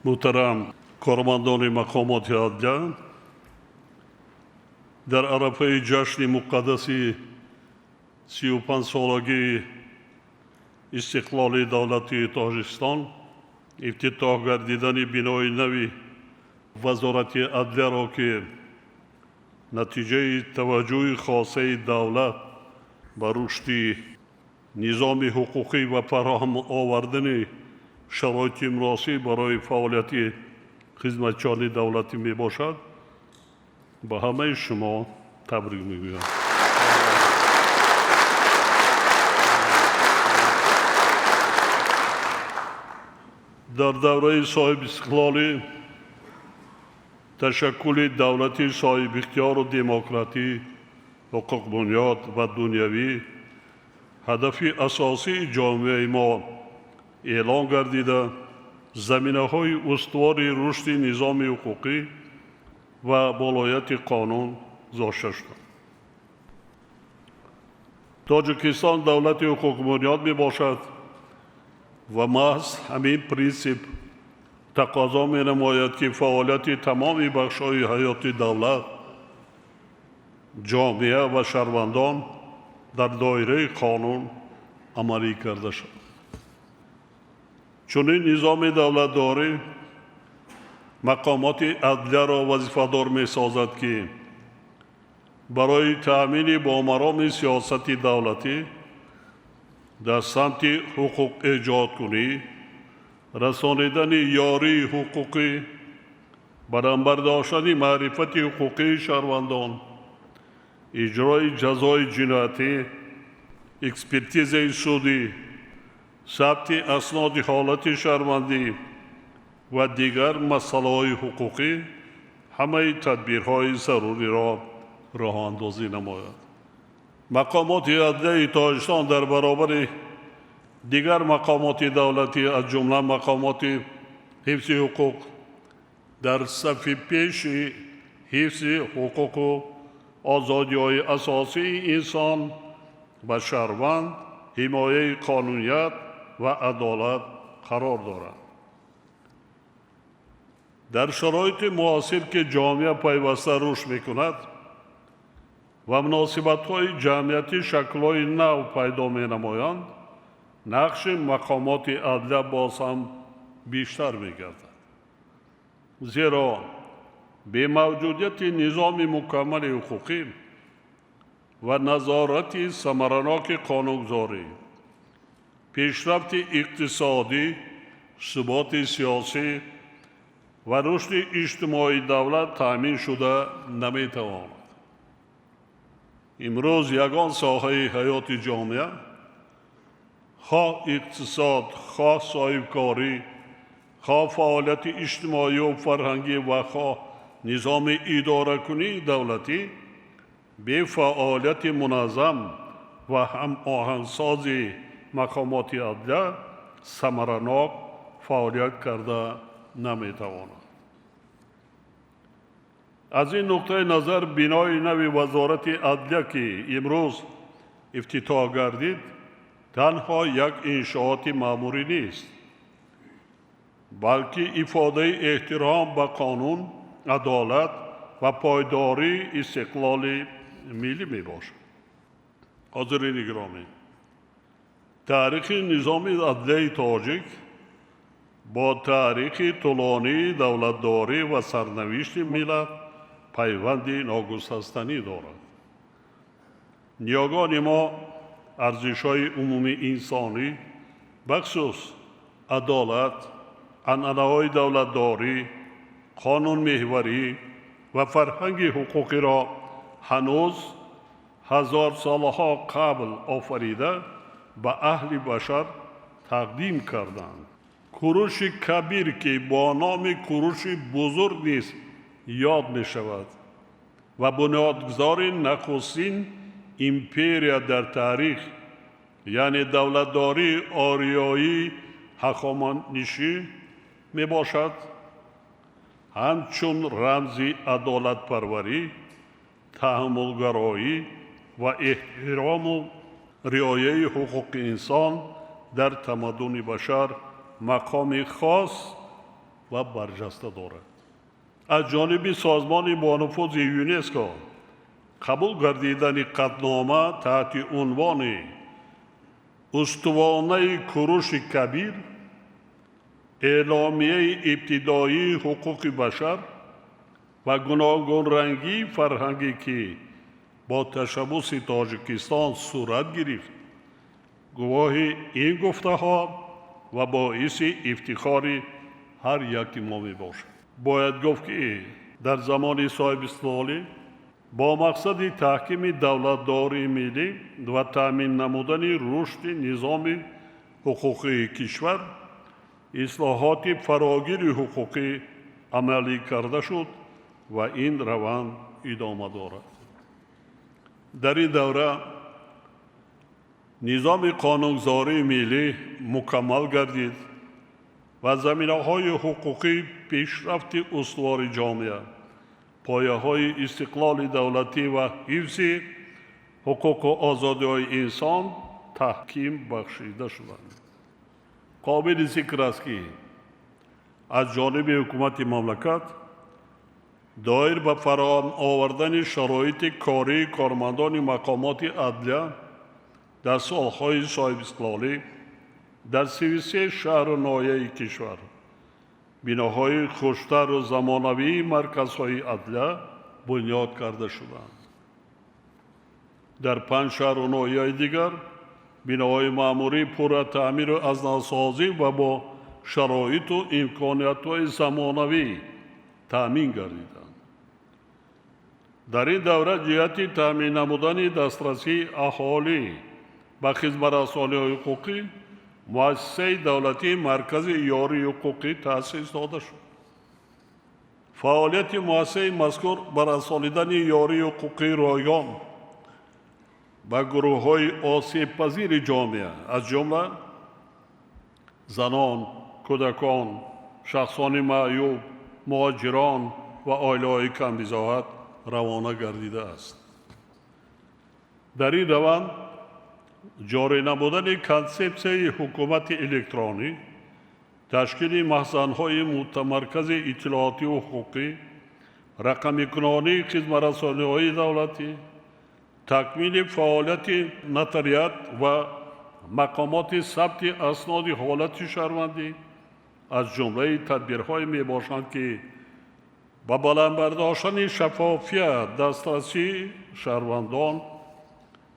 محترم کارمندان مقامات عدلیه، در عرفه جشن مقدس 35 سالگی استقلال دولت تاجیکستان افتتاح گردیدن بنای نوی وزارت عدلیه را که نتیجه توجه خاصه دولت به رشد نظام حقوقی و فراهم آوردن شرایط مناسب برای فعالیت خدمتچیان دولتی می باشد، به همه شما تبریک میگویم. در دوره صاحب استقلالی تشکل دولتی صاحب اختیار و دموکراتی، حقوق بنیاد و دنیوی هدف اساسی جامعه ما اعلان گردیده، زمینه‌های استوار رشد نظام حقوقی و ولایت قانون گذاشته شد. تاجیکستان دولت حقوق بنیاد می باشد و محض همین پرینسیپ تقاضا می نماید که فعالیت تمام بخش‌های حیات دولت، جامعه و شهروندان در دایره قانون عملی کرده شد. چنین نظام دولتداری مقامات عدلیه را وظیفه‌دار می سازد که برای تأمین بامرام سیاست دولتی در سمت حقوق ایجاد کنی، رسانیدن یاری حقوقی، برانبر داشتن معرفت حقوقی شهروندان، اجرای جزای جنایتی، اکسپرتیز سودی، ثبت اسناد حالت شهروندی و دیگر مسائل حقوقی همه تدبیرهای ضروری را راه اندازی نماید. مقامات عدلیه تاجیکستان در برابر دیگر مقامات دولتی از جمله مقامات حفظ حقوق در صف پیش حفظ حقوق و آزادی‌های اساسی انسان و شهروند، حمایه قانونیت و عدالت قرار دارد. در شرایط معاصر که جامعه پیوسته رشد می‌کند و مناسبت‌های جمعیتی شکل‌های نو پیدا می‌نمایند، نقش مقامات عدلیه باز هم بیشتر می‌گردد. زیرا به موجودیت نظام مکمل حقوقی و نظارت ثمرناک قانونگذاری، پیشرفت اقتصادی، ثبات سیاسی و رشد اجتماعی دولت تأمین شده نمی‌تواند. امروز یگان ساحه حیات جامعه، خواه اقتصاد، خواه صاحبکاری، خواه فعالیت اجتماعی و فرهنگی و خواه نظام اداره کنی دولتی، به فعالیت منظم و هم آهنگساز مقامات عدلیه ثمرناک فعالیت کرده نمی‌تواند. از این نقطه نظر بنای نوی وزارت عدلیه که امروز افتتاح گردید تنها یک انشاءات معمولی نیست، بلکه افاده احترام به قانون، عدالت و پایداری استقلال ملی می باشد. حاضرین گرامی، تاریخ نظام عدلیه تاجیک با تاریخ طولانی دولتداری و سرنوشت ملت پیوند ناگسستنی دارد. نیاگان ما ارزش‌های عمومی انسانی بخصوص عدالت، عنعنه‌های دولتداری، قانون محوری و فرهنگ حقوقی را هنوز هزار سالها قبل آفریده به اهل بشر تقدیم کردند. کوروش کبیر که با نام کوروش بزرگ نیز یاد می شود و بنیادگذار نخستین امپریا در تاریخ، یعنی دولتداری آریایی هخامنشی می باشد، همچون رمز عدالت پروری، تحملگرایی و احترام و رعایه حقوق انسان در تمدن بشر مقام خاص و برجسته دارد. از جانب سازمان با نفوذ یونسکو قبول گردیدن قطعنامه تحت عنوان استوانه کوروش کبیر، اعلامیه ابتدایی حقوق بشر و گوناگون رنگی فرهنگی که با تشبث تاجیکستان صورت گرفت، گواه این گفته ها و باعث افتخار هر یک ما می باشد. باید گفت که در زمان صاحب استقلالی با مقصد تحکیم دولتداری ملی و تامین نمودن رشد نظام حقوقی کشور، اصلاحات فراگیر حقوقی عملی کرده شد و این روند ادامه دارد. در این دوره نظام قانونگذاری ملی مکمل گردید و زمینه‌های حقوقی پیشرفت استوار جامعه، پایه‌های استقلال دولتی و حفظ حقوق و آزادی‌های انسان تحکیم بخشیده شدند. قابل ذکر است که از جانب حکومت مملکت دایر به فراهم آوردن شرایط کاری کارمندان مقامات عدلیه در سالهای صاحب استقلالی در 33 شهر و ناحیه کشور بناهای خوشتر و زمانوی مرکزهای عدلیه بنیاد کرده شدند. در 5 شهر و ناحیه دیگر بناهای معمولی پر تعمیر و از نوسازی و با شرایط و امکانیت‌های زمانوی تامین گردیدند. در این دوره جهت تامین نمودن دسترسی اهالی به خدمت‌رسانی‌های حقوقی، مؤسسه دولتی مرکز یاری حقوقی تأسیس داده شد. فعالیت مؤسسه مذکور بر رسانیدن یاری حقوقی رایگان به گروه‌های آسیب پذیر جامعه از جمله زنان، کودکان، شخصان معیوب، مهاجران و عائله‌های کم‌بضاعت روانه گردیده است. در این روند جاری نمودن کنسپسیون حکومت الکترونی، تشکیل مخزن‌های متمرکز اطلاعاتی و حقوقی، رقمی کنانی خدمت‌رسانی‌های دولتی، تکمیل فعالیت نوتریات و مقامات ثبت اسناد حالت شهروندی از جمله تدبیرهای می باشند که با بلند برداشتن شفافیت دسترسی شهروندان،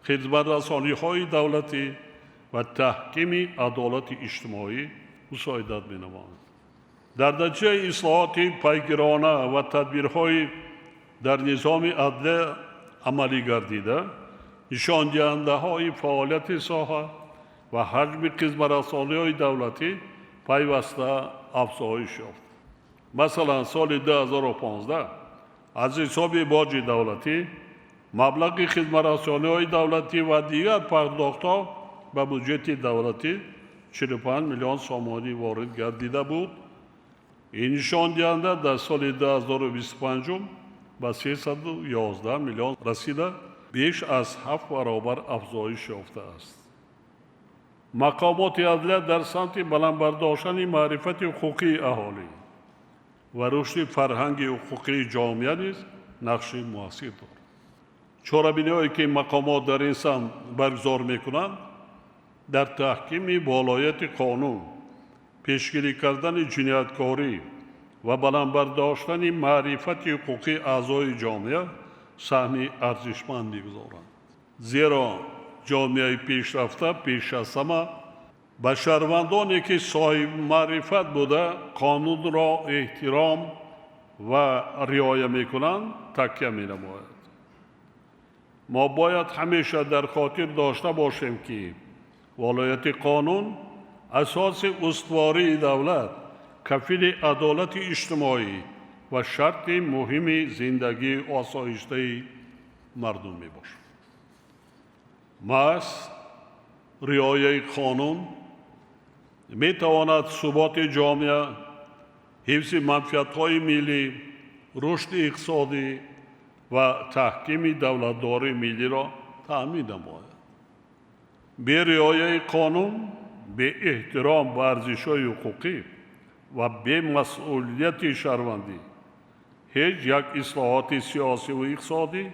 خدمت‌رسانی‌های دولتی و تحکیم عدالت اجتماعی مساعدت می‌نمایند. در نتیجه اصلاحات پیگیرانه و تدبیرهای در نظام عدلیه عملی گردیده، نشان دهنده‌های فعالیت ساحه و حجم خدمت‌رسانی‌های دولتی پیوسته افزایش یافت. مثلا سال 2015 از حساب باج دولتی مبلغ خدمت‌رسانی‌های دولتی و دیگر پرداخت‌ها به بودجه دولتی 45 میلیون سومانی وارد گردیده بود. این نشان دهنده در سال 2025 به 311 میلیون رسیده، بیش از 7 برابر افزایش یافته است. مقامات عدلیه در سمت بلند برداشتن معرفت حقوقی اهالی و رشد فرهنگ حقوقی جامعه نیز نقش مؤثر دارد. چاره‌بینی‌هایی که مقامات در این سمت برگزار می‌کنند در تحکیم ولایت قانون، پیشگیری کردن جنایتکاری و بلند برداشتن معرفت حقوقی اعضای جامعه سهم ارزشمند می‌گذارند. زیرا جامعه پیشرفته پیش از همه به شهروندانی که صاحب معرفت بوده قانون را احترام و رعایت می‌کنند تکیه می‌نماید. ما باید همیشه در خاطر داشته باشیم که ولایت قانون اساس استواری دولت، کفیل عدالت اجتماعی و شرط مهم زندگی آسایشته مردم میباشد. محض رعایت قانون میتواند ثبات جامعه، حفظ منفعت‌های ملی، رشد اقتصادی و تحکیم دولتداری ملی را تأمین نماید. به رعایت قانون، به احترام به ارزش‌های حقوقی و بی‌مسئولیتی شهروندی هیچ یک اصلاحات سیاسی و اقتصادی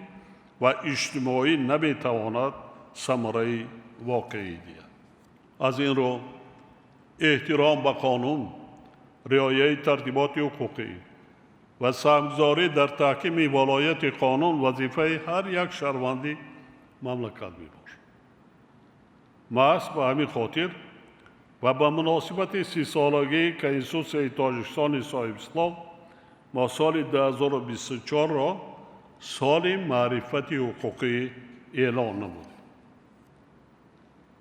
و اجتماعی نمیتواند ثمره واقعی دهد. از این رو احترام به قانون، رعایت ترتیبات حقوقی و سهمگذاری در تحکیم ولایت قانون وظیفه هر یک شهروندی مملکت میباشد. محض به همین خاطر و به مناسبت 30 سالگی کنستیتوسیون تاجیکستان صاحب اسلام ما سال 2024 را سال معرفت حقوقی اعلان نمودیم.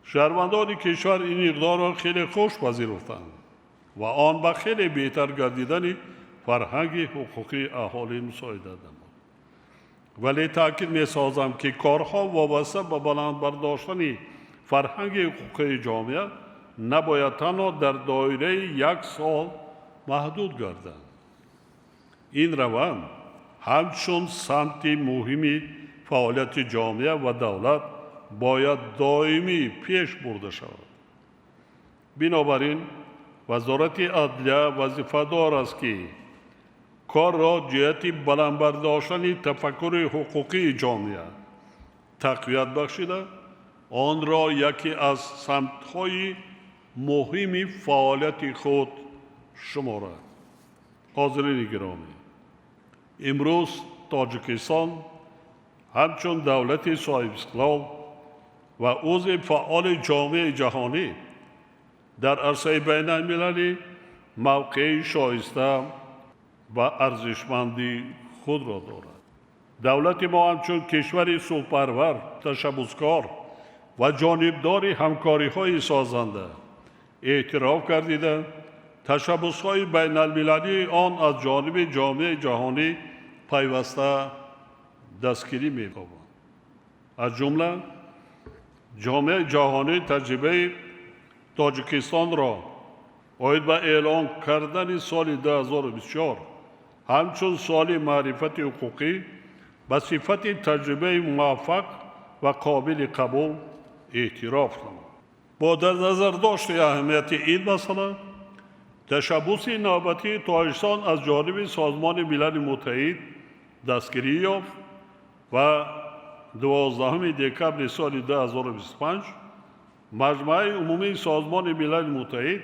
شهروندان کشور این اقدام را خیلی خوش پذیرفتند و آن به خیلی بهتر گردیدن فرهنگ حقوقی اهالی مساعدت نمود. ولی تاکید می‌سازم که کارها وابسته به بلند برداشتن فرهنگ حقوقی جامعه نباید تنها در دایره 1 سال محدود گردند. این روند همچون سمت مهمی فعالیت جامعه و دولت باید دائمی پیش برده شود. بنابراین وزارت عدلیه وظیفه‌دار است که کار را جهت بلند برداشتن تفکر حقوقی جامعه تقویت بخشیده آن را یکی از سمت‌های مهم فعالیت خود شمارد. حاضرین گرامی، امروز تاجیکستان همچون دولت صاحب استقلال و عضو فعال جامعه جهانی در عرصه بین المللی موقع شایسته و ارزشمندی خود را دارد. دولت ما همچون کشور صلح‌پرور، تشبثکار و جانبدار همکاری‌های سازنده اعتراف گردیده تشبث‌های بین المللی آن از جانب جامعه جهانی پیوسته دستگیری می‌یابد. از جمله جامعه جهانی تجربه تاجیکستان را عاید به اعلان کردن سال 2024 همچون سال معرفت حقوقی به صفت تجربه موفق و قابل قبول اعتراف نمود. با در نظر داشت اهمیت این مسئله تشبث نوبتی تاجیکستان از جانب سازمان ملل متحد دستگیری یافت و 12 دکمبر سال 2025 مجمع عمومی سازمان ملل متحد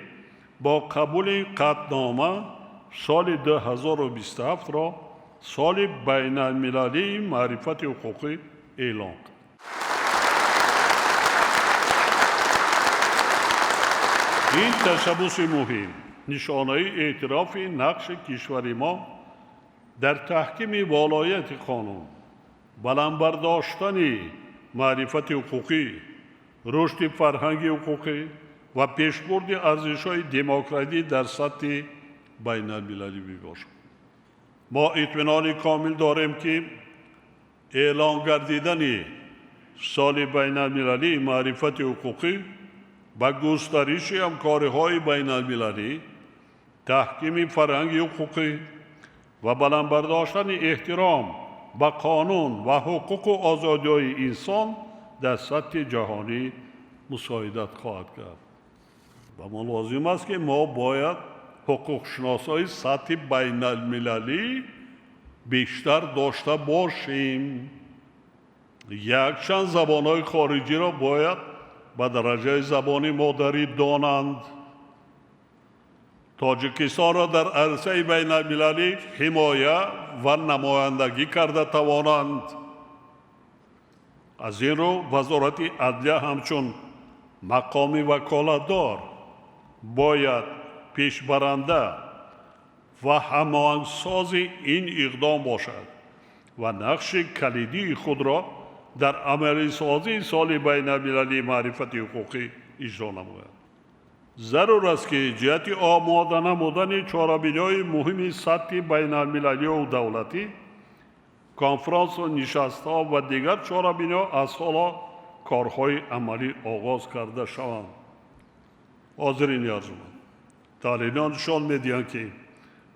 با قبول قطعنامه سال 2027 را سال بین المللی معرفت حقوقی اعلان کرد. این تشبث مهم نشانه اعتراف نقش کشور ما در تحکیم ولایت قانون، بلند برداشتن معرفت حقوقی، رشد فرهنگ حقوقی و پیشبرد ارزش‌های دموکراسی در سطح بین المللی میباشد. ما اطمینان کامل داریم که اعلان گردیدن سال بین المللی معرفت حقوقی با گسترش همکاری‌های بین المللی، تحکیم فرهنگ حقوقی و بلند برداشتن احترام به قانون و حقوق و آزادی‌های انسان در سطح جهانی مساعدت خواهد کرد. و ما لازم است که ما باید حقوق شناسای سطح بین المللی بیشتر داشته باشیم. یک چند زبان‌های خارجی را باید به درجه زبان مادری دانند. تاجیکستان را در عرصه بین المللی حمایه و نمایندگی کرده توانند. از این رو وزارت عدلیه همچون مقام وکالتدار باید پیشبرنده و هماهنگساز این اقدام باشد و نقش کلیدی خود را در عملی سازی سال بین المللی معرفت حقوقی اجرا نماید. ضرور است که جهت آماده نمودن چاره‌بینی‌های مهم سطح بین المللی و دولتی کنفرانس و نشست‌ها و دیگر چاره‌بینی‌ها از حالا کارهای عملی آغاز کرده شوند. حاضرین ارجمند، تحلیلان نشان می‌دهند که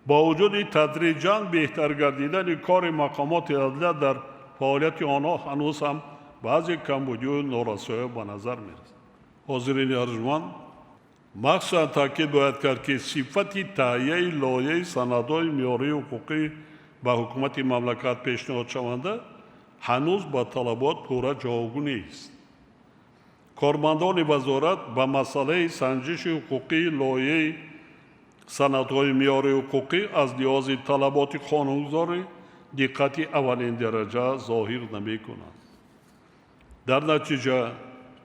با وجود تدریجاً بهتر گردیدن کار مقامات عدلیه در فعالیت آنها هنوز هم بعضی کمبودی و نارسایی به نظر می‌رسد. حاضرین ارجمند، مخصوصا تاکید باید کرد که صفت تهیه لایحه سندهای معیاری حقوقی به حکومت مملکت پیشنهاد شونده هنوز با طلبات پورا جواب نیست. کارمندان وزارت به مسئله سنجش حقوقی لایحه سندهای معیاری حقوقی از لحاظ طلبات قانونگذاری دقت اولین درجه ظاهر نمی‌کنند. در نتیجه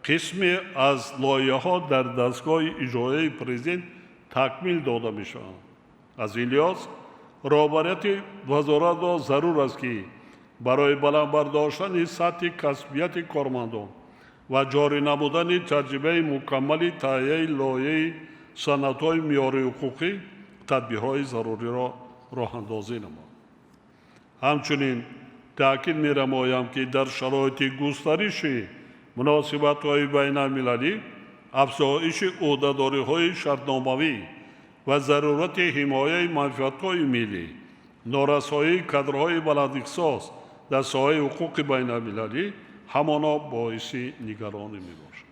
قسمی از لایحه‌ها در دستگاه اجرایی پرزیدنت تکمیل داده می‌شوند. از این لحاظ رهبریت وزارت را ضرور است که برای بلند برداشتن سطح کسبیت کارمندان و جاری نمودن تجربه مکمل تهیه لایحه سندهای معیاری حقوقی تدبیرهای ضروری را راه اندازی نماید. همچنین تأکید می‌نمایم که در شرایط گسترش مناسبت‌های بین المللی، افزایش عهده‌داری‌های شرطنامه‌ای و ضرورت حمایت منفعت‌های ملی، نارسایی کادرهای بلند اختصاص در ساحه حقوق بین المللی همانا باعث نگرانی می‌باشد.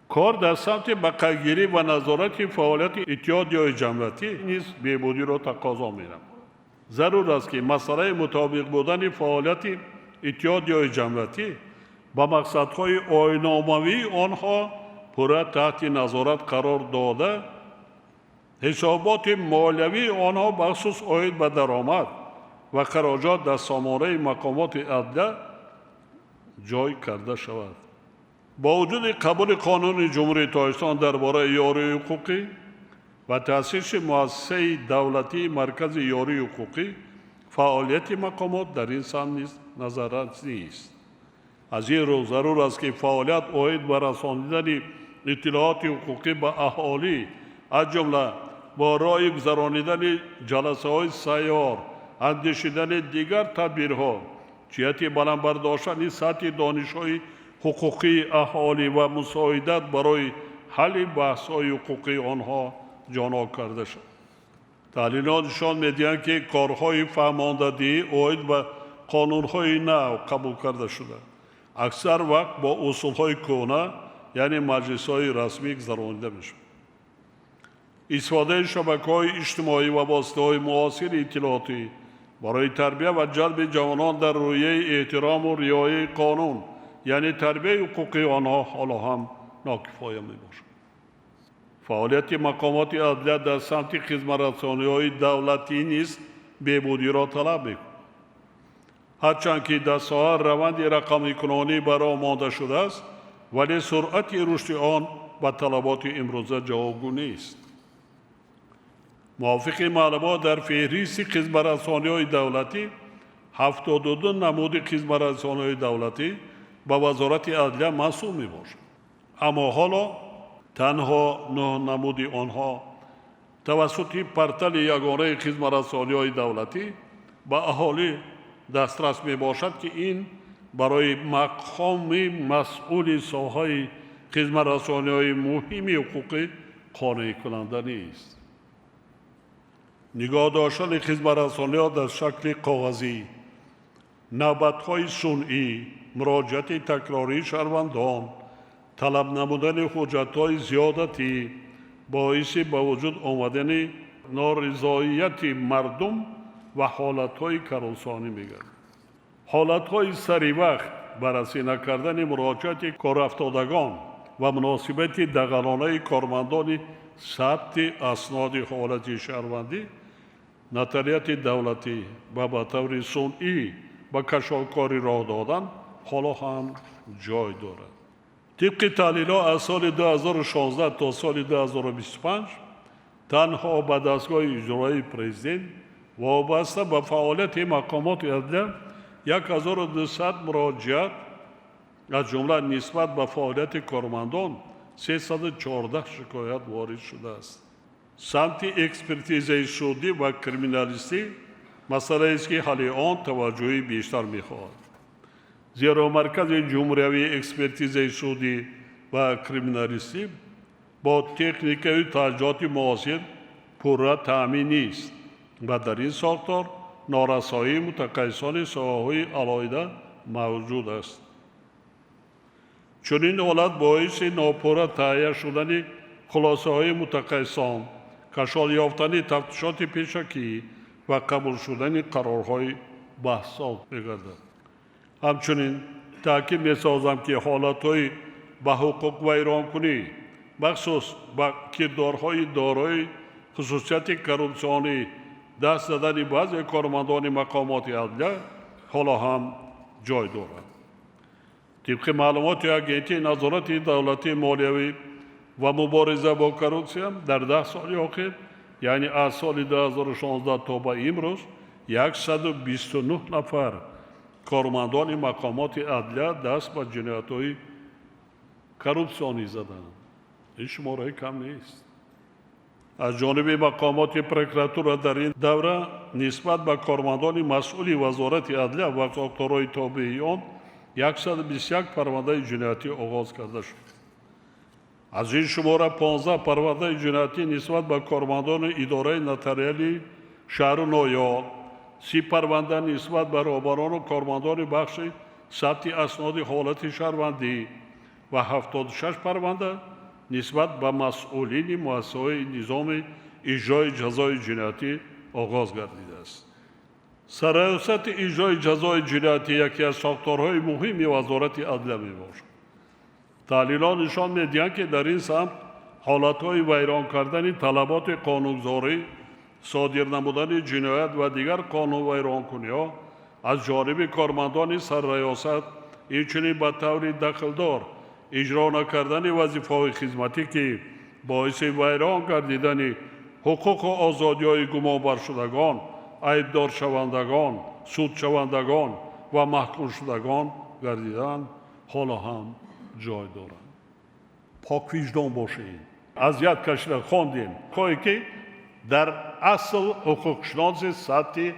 کار در سمت بقیه‌گیری و نظارت فعالیت اتحادیه‌های جمعیتی نیز بهبودی را تقاضا می‌نماید. ضرور است که مسئله مطابق بودن فعالیت اتحادیه‌های جمعیتی با مقصدهای آیین‌ناموی آنها پورا تحت نظارت قرار داده، حسابات مالیوی آنها بخصوص عاید به درآمد و خراجات در سامانه مقامات عدلیه جای کرده شود. با وجود قبول قانون جمهوری تاجیکستان درباره یاری حقوقی و تأسیس مؤسسه دولتی مرکز یاری حقوقی، فعالیت مقامات در این سمت نیز نظارت نیست. از این رو ضرور است که فعالیت عاید به رسانیدن اطلاعات حقوقی به اهالی از جمله با راه گذرانیدن جلسه‌های سیار، اندیشیدن دیگر تدبیرها جهت بلند برداشتن سطح دانش‌های حقوقی اهالی و مساعدت برای حل بحث‌های حقوقی آنها جانا کرده شد. تحلیلات نشان می‌دهند که کارهای فرماندهی عاید به قانون‌های نو قبول کرده شده اکثر وقت با اصول‌های کهنه یعنی مجلس‌های رسمی گذرانیده می‌شود. استفاده شبکه‌های اجتماعی و واسطه‌های معاصر اطلاعاتی برای تربیت و جلب جوانان در رویه احترام و رعایت قانون یعنی تربیت حقوقی آنها حالا هم ناکفایه میباشد. فعالیت مقامات عدلیه در سمت خدمت‌رسانی‌های دولتی نیز بهبودی را طلب می‌کند. هرچند که در ساحه روند رقمی کنانی برای مانده شده است، ولی سرعت رشد آن به طلبات امروزه جوابگو نیست. موافق معلومات در فهرست خدمت‌رسانی‌های دولتی 72 نمود خدمت‌رسانی‌های دولتی به وزارت عدلیه مسئول میباشد. اما حالا تنها 9 نمود آنها توسط پورتال یگانه خدمت‌رسانی‌های دولتی به اهالی دسترس میباشد که این برای مقام مسئول ساحه خدمت‌رسانی‌های مهم حقوقی قانع کننده نیست. نگاه داشتن خدمت‌رسانی‌ها در شکل کاغذی، نوبت‌های صنعی، مراجعت تکراری شهروندان، طلب نمودن حجت‌های زیادتی باعث به وجود آمدن نارضایت مردم و حالت‌های کارآسانی می‌گردد. حالت‌های سری وقت بررسی نکردن مراجعت کارافتادگان و مناسبت دغلانه کارمندان ثبت اسناد حالت شهروندی، نتایج دولتی و به طور صنعی به کشاکاری راه دادن حالا هم جای دارد. طبق تحلیل‌ها از سال 2016 تا سال 2025 تنها به دستگاه اجرایی پرزیدنت وابسته به فعالیت مقامات عدلیه 1200 مراجعت از جمله نسبت به فعالیت کارمندان 314 شکایت وارد شده است. سمت اکسپرتیز سودی و کریمینالیستی مسئله است که حل آن توجهی بیشتر می‌خواهد. زیرا مرکز جمهوری اکسپرتیز سودی و کریمینالیستی با تکنیک و تجهیزات معاصر پورا تامین نیست و در این ساختار نارسایی متخصصان ساحه‌های علیحده موجود است. چون این حالت باعث ناپورا تهیه شدن خلاصه‌های متخصصان، کشال یافتن تفتیشات پیشکی و قبول شدن قرارهای بحث‌ها می‌گردد. همچنین تاکید می‌سازم که حالت‌های به حقوق ویرانکنی مخصوص با کردارهای دارای خصوصیت کرپسیونی دست دادن بعضی کارمندان مقامات عدلیه حالا هم جای دارد. طبق معلومات اگنتی نظارت دولتی مالیوی و مبارزه با کرپسیون در 10 سال اخیر، یعنی از سال 2016 تا به امروز 129 نفر کارمندان مقامات عدلیه دست به جنایت‌های کرپسیونی زدند. این شماره کم نیست. از جانب مقامات پروکراتور در این دوره نسبت به کارمندان مسئول وزارت عدلیه و ساختارهای تابع آن 121 پرونده جنایتی آغاز کرده شد. از این شماره 15 پرونده جنایتی نسبت به کارمندان اداره نotariali شهر نویار، 30 پرونده نسبت به رهبران و کارمندان بخش ثبت اسناد حالت شهروندی و 76 پرونده نسبت به مسئولین مؤسسه‌های نظام اجرای جزای جنایتی آغاز گردیده است. سرایست اجرای جزای جنایتی یکی از ساختارهای مهم وزارت عدلیه میباشد. تحلیلات نشان می‌دهند که در این سمت حالت‌های ویران کردن طلبات قانونگذاری، صادر نمودن جنایت و دیگر قانون ویرانکنی‌ها از جانب کارمندان سرریاست، همچنین به طور دخلدار اجرا نکردن وظیفه‌های خدمتی که باعث ویران گردیدن حقوق و آزادی‌های گمانبر شدگان، عیبدار شوندگان، سود شوندگان و محکوم شدگان گردیدن حالا هم جای دارند. پاک وجدان باشید. اذیت کشیده خواندیم که در اصل حقوق شناسی سطح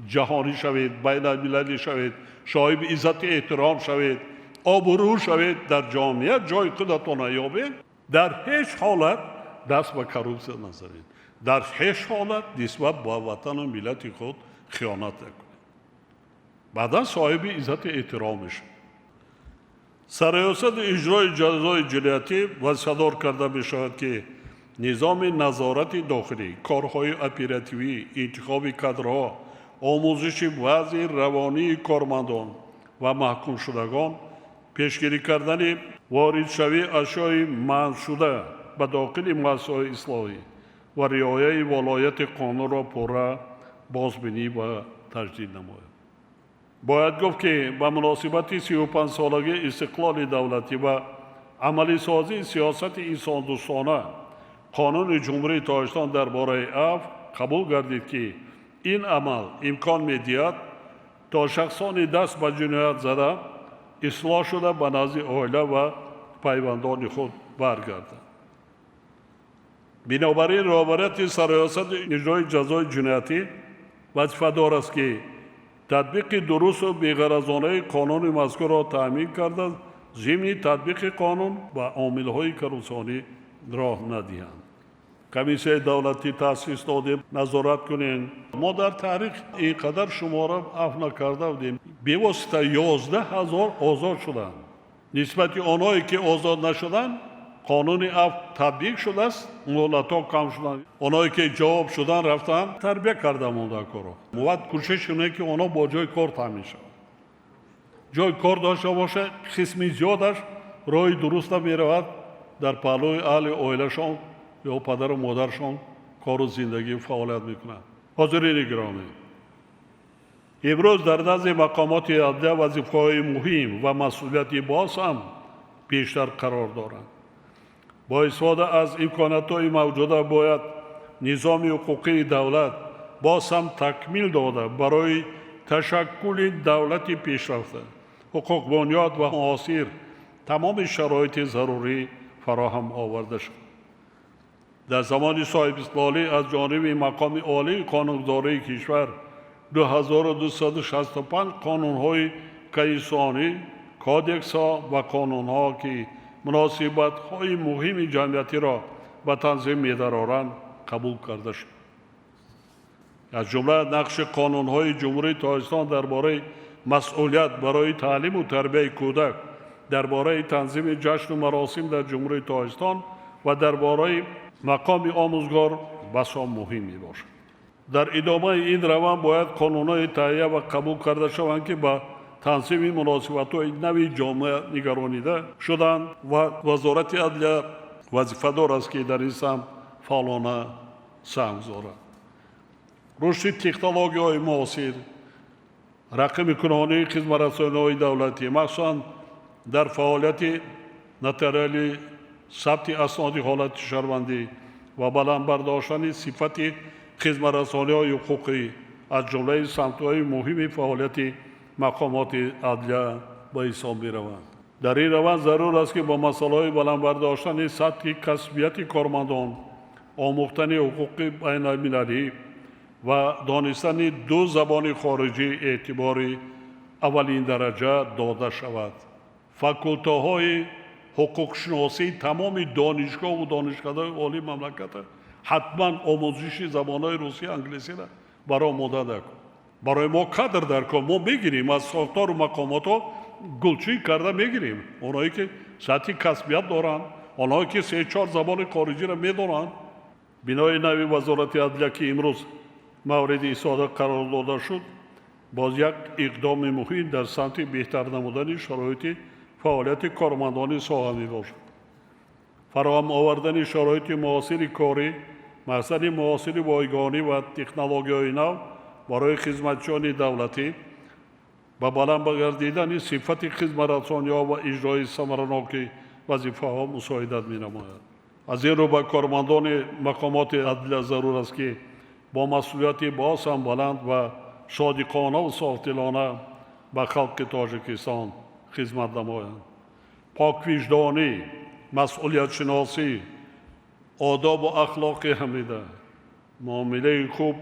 جهانی شوید، بین المللی شوید، صاحب عزت احترام شوید، آبرو شوید در جامعه، جای خودتان یابید. در هیچ حالت دست به کرپسیون نزنید. در هیچ حالت نسبت به وطن و ملت خود خیانت نکنید. بعدا صاحب عزت احترام میشید. سرایست اجرای جزای جنایتی وصادار کرده میشود که نظام نظارت داخلی، کارهای اپراتیوی، انتخاب کادرها، آموزش وضع روانی کارمندان و محکوم شدگان، پیشگیری کردن وارد شوی اشیاء منع شده به داخل مؤسسه‌های اصلاحی و رعایت ولایت قانون را پورا بازبینی و تجدید نماید. باید گفت که به مناسبت 35 سالگی استقلال دولتی و عملی سازی سیاست انسان دوستانه، قانون جمهوری تاجیکستان درباره عفو قبول گردید که این عمل امکان می‌دهد تا شخصان دست به جنایت زده اصلاح شده به نزد عائله و پیوندان خود برگردند. بنابراین رهبریت سرایست اجرای جزای جنایتی وظیفه‌دار است که تطبیق درست و بی‌غرضانه قانون مذکور را تأمین کرده، ضمن تطبیق قانون و عامل‌های کرپسیونی راه ندهند. کمیسیون دولتی تأسیس داده نظارت کنند. ما در تاریخ اینقدر شماره عفو نکرده بودیم. به واسطه 11,000 آزاد شدند. نسبت آنهایی که آزاد نشدند قانون عفو تطبیق شده است، مهلت‌ها کم شدند. آنهایی که جواب شدن رفتن تربیه کرده مونده کارو. مواد کوشش کنه که آنها با جای کار تامین شوند. جای کار داشته باشه، قسمی زیادش راه درست میرود در پهلوی اهل عائله‌شان یا پدر و مادرشان کار و زندگی و فعالیت میکنند. حاضرین گرامی، امروز در نزد مقامات عدلیه وظیفه‌های مهم و مسئولیتی باز هم بیشتر قرار دارند. با استفاده از امکانات‌های موجوده باید نظام حقوقی دولت باز هم تکمیل داده برای تشکل دولت پیشرفته، حقوق بنیاد و معاصر تمام شرایط ضروری فراهم آورده شد. در زمان صاحب استقلالی از جانب مقام عالی قانونگذاری کشور 2265 قانون‌های کیسانی، کودکس‌ها و قانون‌ها که مناسبت‌های مهم جمعیتی را به تنظیم می‌دارند قبول کرده شد. از جمله نقش قانون‌های جمهوری تاجیکستان درباره مسئولیت برای تعلیم و تربیت کودک، درباره تنظیم جشن و مراسم در جمهوری تاجیکستان و درباره مقام آموزگار بسیار مهم میباشد. در ادامه این روند باید قانونهای تهیه و قبول کرده شوند که با تنظیم مناسبت‌های نوی جامعه نگرانیده شدند و وزارت عدلیه وظیفه‌دار است که در این سمت فعالانه سهم گذارد. رشد تکنولوژی‌های معاصر، رقم کنونی خدمت‌رسانی‌های دولتی مخصوصاً در فعالیت نotarial ثبت اسناد حالت شهروندی و بلند برداشتن صفت خدمت‌رسانی‌های حقوقی از جمله سمت‌های مهم فعالیت مقامات عدلیه به حساب می‌روند. در این روند ضرور است که با مسائل بلند برداشتن سطح کسبیت کارمندان، آموختن حقوق بین المللی و دانستن دو زبان خارجی اعتبار اولین درجه داده شود. فاکولته‌های حقوق شناسی تمام دانشگاه و دانشکده‌های عالی مملکت حتما آموزش زبان‌های روسی انگلیسی را برای آماده نکند. برای ما کادر در کار ما میگیریم، از ساختار و مقامات ها گلچین کرده میگیریم. اونایی که سطح کسبیت دارند، اونایی که 3-4 زبان خارجی را میدانند. بنای نوی وزارت عدلیه که امروز مورد اصادق قرار داده شد، باز یک اقدام مهم در سمت بهتر نمودن شرایط فعالیت کارمندان ساحه میباشد. فراهم آوردن شرایط معاصر کاری، مسائل معاصر بایگانی و تکنولوژی‌های نو برای خدمتچیان دولتی و بلند گردیدن صفت خدمت‌رسانی‌ها و اجرای ثمرناک وظیفه‌ها مساعدت می‌نماید. از این رو به کارمندان مقامات عدلیه ضرور است که با مسئولیت باز هم بلند و صادقانه و صافدلانه به خلق تاجیکستان خدمت نمایند. پاک وجدانی، مسئولیت شناسی، آداب و اخلاق حمیده، معامله خوب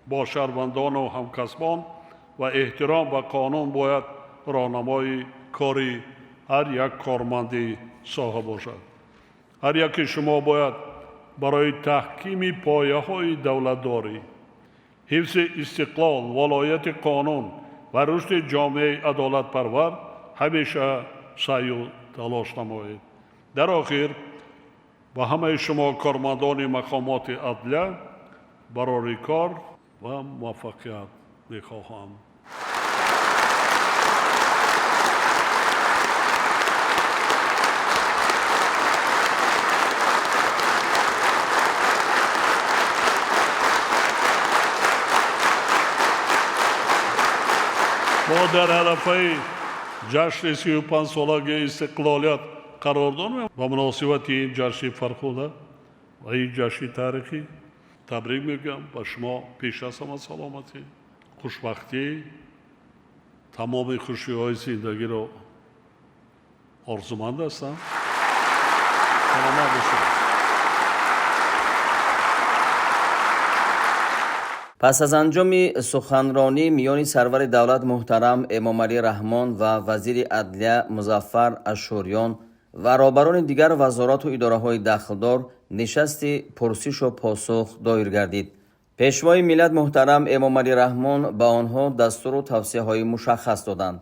با شهروندان و همکسبان و احترام و قانون باید راهنمای کاری هر یک کارمند ساحه باشد. هر یک شما باید برای تحکیم پایه‌های دولتداری، حفظ استقلال، ولایت قانون و رشد جامعه عدالت پرور همیشه سعی و تلاش نمایید. در آخر به همه شما کارمندان مقامات عدلیه برای کار و موفقیت می‌خواهم. ما در عرفه جشن 35 سالگی استقلالیت قرار داریم و مناسبت این جشن فرخنده و این جشن تاریخی تبریک میگم به شما. پیش از همه سلامتی، خوشبختی، تمام خوشی‌های زندگی را آرزومند هستم. سلامت باشید. پس از انجام سخنرانی میان سرور دولت محترم امامعلی رحمان و وزیر عدلیه مظفر اشوریان و رهبران دیگر وزارات و اداره‌های دخلدار نشست پرسش و پاسخ دایر گردید. پیشوای ملت محترم امامعلی رحمان به آنها دستور و توصیه‌های مشخص دادند.